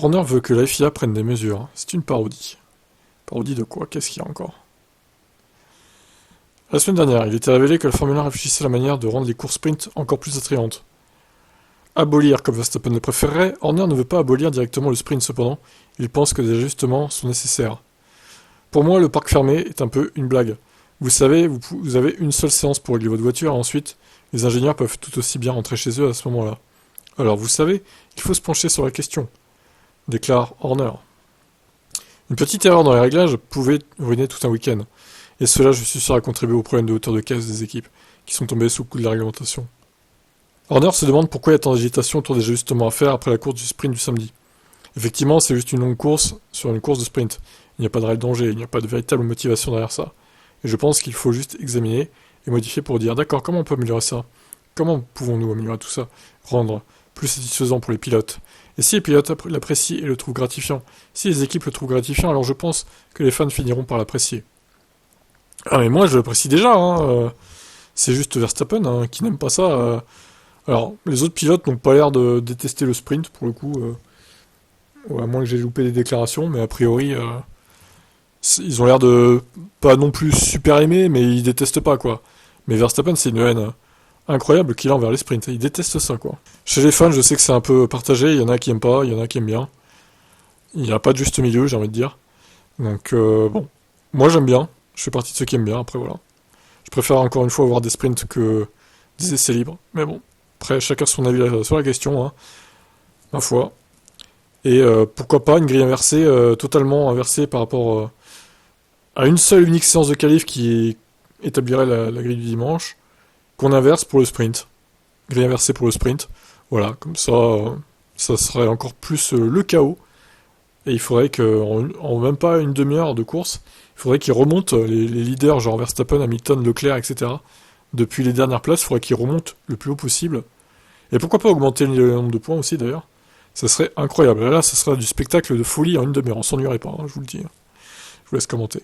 Horner veut que la FIA prenne des mesures. C'est une parodie. Parodie de quoi? Qu'est-ce qu'il y a encore? La semaine dernière, il était révélé que la Formule 1 réfléchissait à la manière de rendre les courses sprint encore plus attrayantes. Abolir comme Verstappen le préférerait, Horner ne veut pas abolir directement le sprint cependant, il pense que des ajustements sont nécessaires. Pour moi, le parc fermé est un peu une blague. Vous savez, vous avez une seule séance pour régler votre voiture et ensuite, les ingénieurs peuvent tout aussi bien rentrer chez eux à ce moment-là. Alors vous savez, il faut se pencher sur la question, déclare Horner. Une petite erreur dans les réglages pouvait ruiner tout un week-end. Et cela, je suis sûr, a contribué au problème de hauteur de caisse des équipes, qui sont tombées sous le coup de la réglementation. Horner se demande pourquoi il y a tant d'agitation autour des ajustements à faire après la course du sprint du samedi. Effectivement, c'est juste une longue course sur une course de sprint. Il n'y a pas de réel danger, il n'y a pas de véritable motivation derrière ça. Et je pense qu'il faut juste examiner et modifier pour dire d'accord, comment on peut améliorer ça? Comment pouvons-nous améliorer tout ça? Rendre plus satisfaisant pour les pilotes. Et si les pilotes l'apprécient et le trouvent gratifiant, si les équipes le trouvent gratifiant, alors je pense que les fans finiront par l'apprécier. Ah mais moi je l'apprécie déjà, c'est juste Verstappen qui n'aime pas ça. Alors les autres pilotes n'ont pas l'air de détester le sprint pour le coup, à moins que j'ai loupé des déclarations, mais a priori ils ont l'air de pas non plus super aimer, mais ils détestent pas quoi. Mais Verstappen c'est une haine incroyable qu'il a envers les sprints, il déteste ça quoi. Chez les fans je sais que c'est un peu partagé, il y en a qui aiment pas, il y en a qui aiment bien. Il n'y a pas de juste milieu j'ai envie de dire. Donc bon, moi j'aime bien. Je fais partie de ceux qui aiment bien, après voilà. Je préfère encore une fois avoir des sprints que des essais libres. Mais bon, après chacun son avis sur la question, ma foi. Et pourquoi pas une grille inversée, totalement inversée par rapport à une seule unique séance de qualif qui établirait la grille du dimanche, qu'on inverse pour le sprint. Grille inversée pour le sprint. Voilà, comme ça, ça serait encore plus le chaos. Et il faudrait qu'en même pas une demi-heure de course, il faudrait qu'ils remontent les leaders genre Verstappen, Hamilton, Leclerc, etc. Depuis les dernières places, il faudrait qu'ils remontent le plus haut possible. Et pourquoi pas augmenter le nombre de points aussi d'ailleurs. Ça serait incroyable. Là, ça serait du spectacle de folie en une demi-heure. On s'ennuierait pas, je vous le dis. Je vous laisse commenter.